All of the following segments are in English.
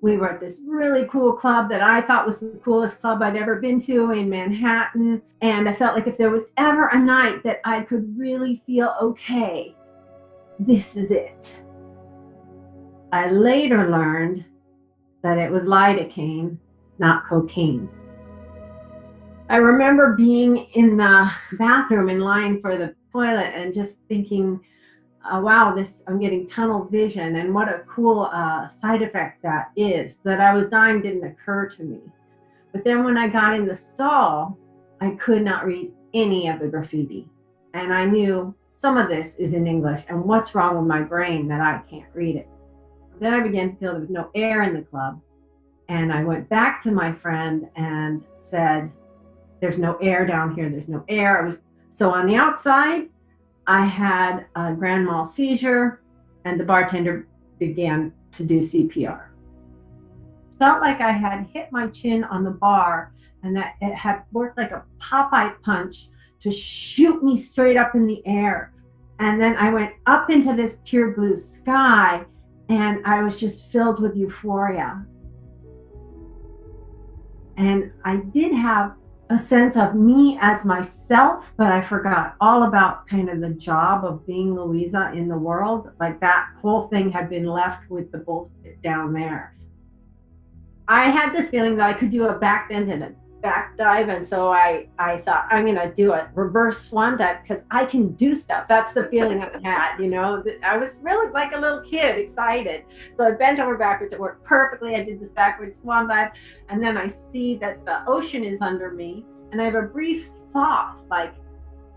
We were at this really cool club that I thought was the coolest club I'd ever been to in Manhattan. And I felt like if there was ever a night that I could really feel okay, this is it. I later learned that it was lidocaine, not cocaine. I remember being in the bathroom in line for the toilet and just thinking, wow, I'm getting tunnel vision, and what a cool side effect that is. That I was dying didn't occur to me. But then when I got in the stall, I could not read any of the graffiti. And I knew some of this is in English, and what's wrong with my brain that I can't read it. Then I began to feel there was no air in the club. And I went back to my friend and said, there's no air down here, there's no air. So on the outside, I had a grand mal seizure, and the bartender began to do CPR. Felt like I had hit my chin on the bar, and that it had worked like a Popeye punch to shoot me straight up in the air. And then I went up into this pure blue sky, and I was just filled with euphoria. And I did have a sense of me as myself, but I forgot all about kind of the job of being Louisa in the world. Like that whole thing had been left with the bullshit down there. I had this feeling that I could do a back bend and a back dive, and so I thought I'm gonna do a reverse swan dive because I can do stuff. That's the feeling I had, you know. I was really like a little kid, excited. So I bent over backwards. It worked perfectly. I did this backwards swan dive, and then I see that the ocean is under me, and I have a brief thought like,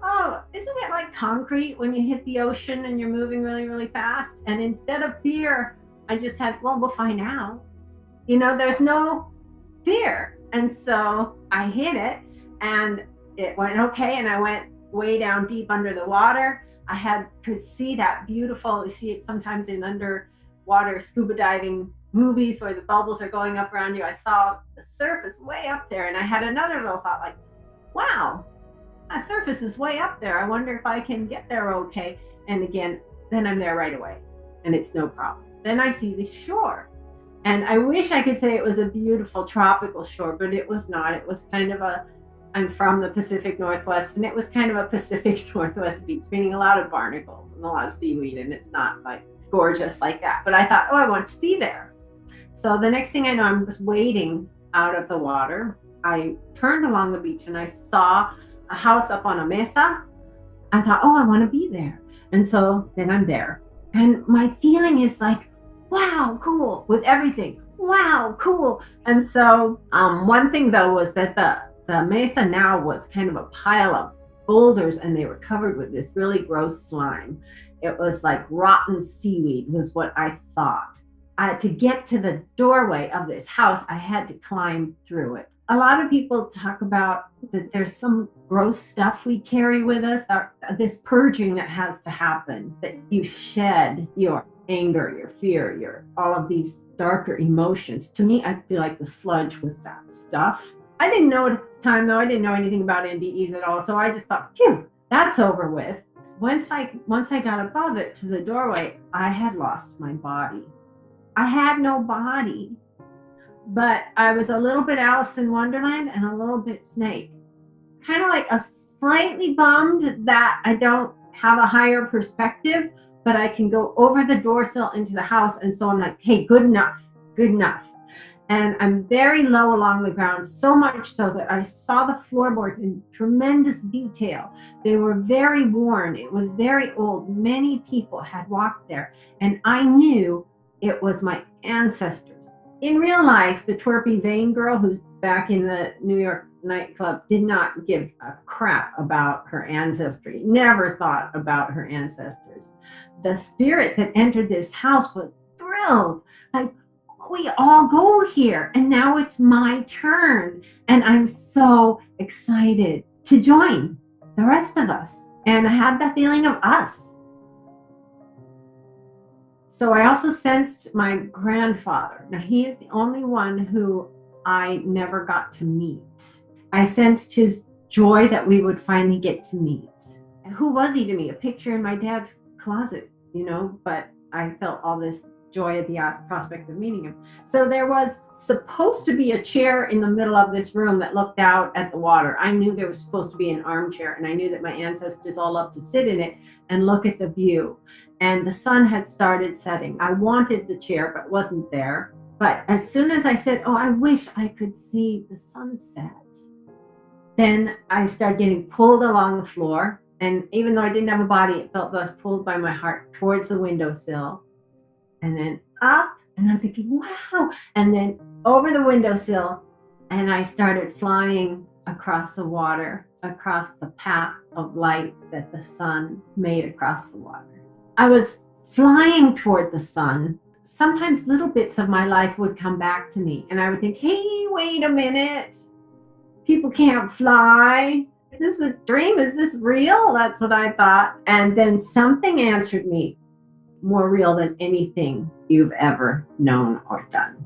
oh, isn't it like concrete when you hit the ocean and you're moving really, really fast? And instead of fear, I just had, well, we'll find out. You know, there's no fear. And so I hit it, and it went okay, and I went way down deep under the water. Could see that beautiful, you see it sometimes in underwater scuba diving movies where the bubbles are going up around you. I saw the surface way up there, and I had another little thought like, wow, that surface is way up there. I wonder if I can get there okay. And again, then I'm there right away, and it's no problem. Then I see the shore. And I wish I could say it was a beautiful tropical shore, but it was not. It was kind of I'm from the Pacific Northwest, and it was kind of a Pacific Northwest beach, meaning a lot of barnacles and a lot of seaweed, and it's not like gorgeous like that. But I thought, oh, I want to be there. So the next thing I know, I'm just wading out of the water. I turned along the beach, and I saw a house up on a mesa. I thought, oh, I want to be there. And so then I'm there. And my feeling is like, wow, cool, with everything. Wow, cool. And so one thing though was that the mesa now was kind of a pile of boulders, and they were covered with this really gross slime. It was like rotten seaweed was what I thought. To get to the doorway of this house, I had to climb through it. A lot of people talk about that there's some gross stuff we carry with us, this purging that has to happen, that you shed your anger, your fear, your all of these darker emotions. To me, I feel like the sludge was that stuff. I didn't know it at the time, though. I didn't know anything about NDEs at all, so I just thought, phew, that's over with. Once I got above it to the doorway, I had lost my body. I had no body, but I was a little bit Alice in Wonderland and a little bit Snake. Kind of like a slightly bummed that I don't have a higher perspective, but I can go over the door sill into the house. And so I'm like, hey, good enough, good enough. And I'm very low along the ground, so much so that I saw the floorboards in tremendous detail. They were very worn. It was very old. Many people had walked there. And I knew it was my ancestors. In real life, the twerpy vain girl who's back in the New York nightclub did not give a crap about her ancestry, never thought about her ancestors. The spirit that entered this house was thrilled. Like, we all go here, and now it's my turn. And I'm so excited to join the rest of us. And I had that feeling of us. So I also sensed my grandfather. Now, he is the only one who I never got to meet. I sensed his joy that we would finally get to meet. And who was he to me? A picture in my dad's closet, you know, but I felt all this joy at the prospect of meeting him. So there was supposed to be a chair in the middle of this room that looked out at the water. I knew there was supposed to be an armchair, and I knew that my ancestors all loved to sit in it and look at the view. And the sun had started setting. I wanted the chair, but it wasn't there. But as soon as I said, oh, I wish I could see the sunset, then I started getting pulled along the floor. And even though I didn't have a body, it felt like I was pulled by my heart towards the windowsill. And then up, and I'm thinking, wow. And then over the windowsill, and I started flying across the water, across the path of light that the sun made across the water. I was flying toward the sun. Sometimes little bits of my life would come back to me, and I would think, hey, wait a minute. People can't fly. Is this a dream? Is this real? That's what I thought. And then something answered me, more real than anything you've ever known or done.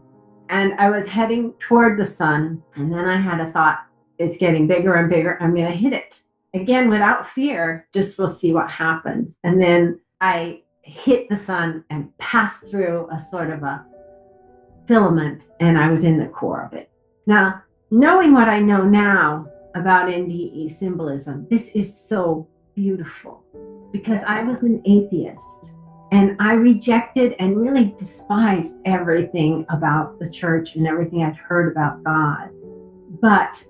And I was heading toward the sun, and then I had a thought, it's getting bigger and bigger. I'm going to hit it. Again, without fear, just we'll see what happens. And then I hit the sun and passed through a sort of a filament, and I was in the core of it. Now, knowing what I know now about NDE symbolism, this is so beautiful, because I was an atheist and I rejected and really despised everything about the church and everything I'd heard about God. But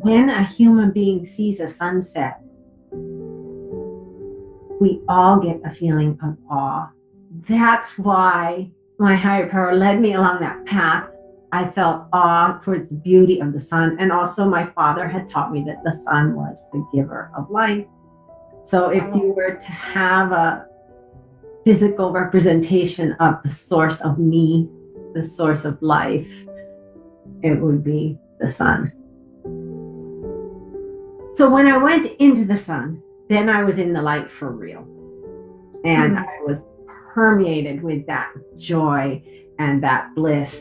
when a human being sees a sunset, we all get a feeling of awe. That's why my higher power led me along that path. I felt awe towards the beauty of the sun. And also my father had taught me that the sun was the giver of life. So if you were to have a physical representation of the source of me, the source of life, it would be the sun. So when I went into the sun, then I was in the light for real. And I was permeated with that joy and that bliss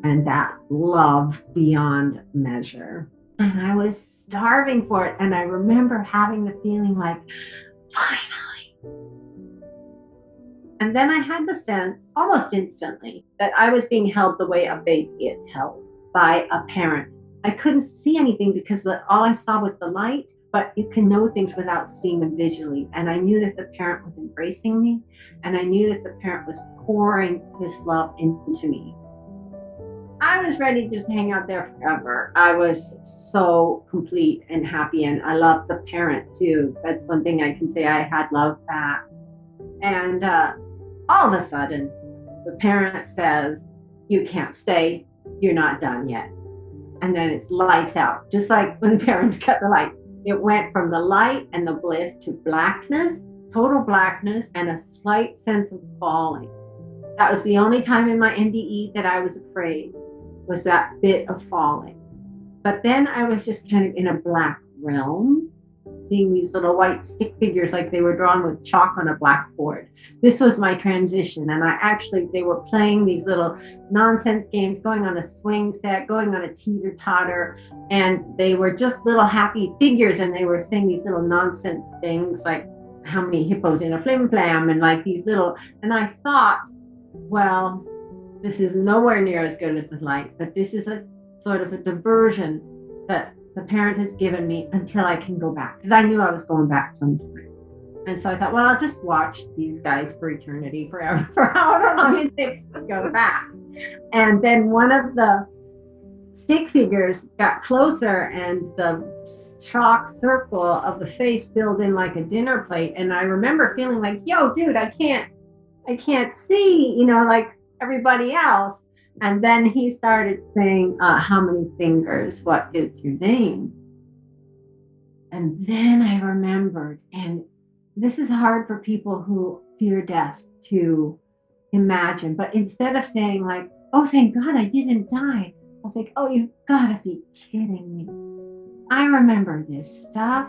and that love beyond measure. And I was starving for it. And I remember having the feeling like, finally. And then I had the sense, almost instantly, that I was being held the way a baby is held by a parent. I couldn't see anything because all I saw was the light, but you can know things without seeing them visually. And I knew that the parent was embracing me, and I knew that the parent was pouring this love into me. I was ready to just hang out there forever. I was so complete and happy, and I loved the parent too. That's one thing I can say, I had love back. And all of a sudden, the parent says, you can't stay, you're not done yet. And then it's lights out, just like when the parents cut the light. It went from the light and the bliss to blackness, total blackness, and a slight sense of falling. That was the only time in my NDE that I was afraid, was that bit of falling. But then I was just kind of in a black realm, seeing these little white stick figures like they were drawn with chalk on a blackboard. This was my transition, and they were playing these little nonsense games, going on a swing set, going on a teeter-totter, and they were just little happy figures, and they were saying these little nonsense things like how many hippos in a flim-flam, and like these little, and I thought, well, this is nowhere near as good as the light, but this is a sort of a diversion that the parent has given me until I can go back, because I knew I was going back sometime. And so I thought, well, I'll just watch these guys for eternity, forever, for however long it takes to go back. And then one of the stick figures got closer, and the chalk circle of the face filled in like a dinner plate. And I remember feeling like, yo, dude, I can't see, like everybody else. And then he started saying, how many fingers? What is your name? And then I remembered, and this is hard for people who fear death to imagine, but instead of saying like, oh, thank God I didn't die, I was like, oh, you've got to be kidding me. I remember this stuff.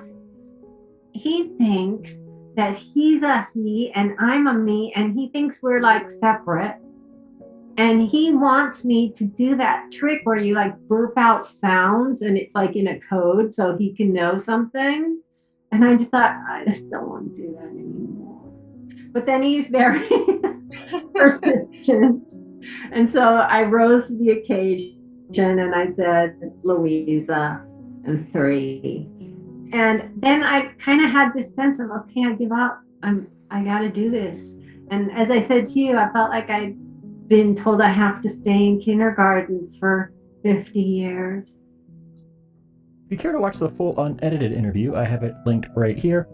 He thinks that he's a he and I'm a me, and he thinks we're like separate. And he wants me to do that trick where you like burp out sounds and it's like in a code so he can know something. And I just thought, I just don't want to do that anymore. But then he's very persistent. And so I rose to the occasion and I said, Louisa, and 3. And then I kind of had this sense of, okay, I give up. I got to do this. And as I said to you, I felt like I'd been told I have to stay in kindergarten for 50 years. If you care to watch the full unedited interview, I have it linked right here.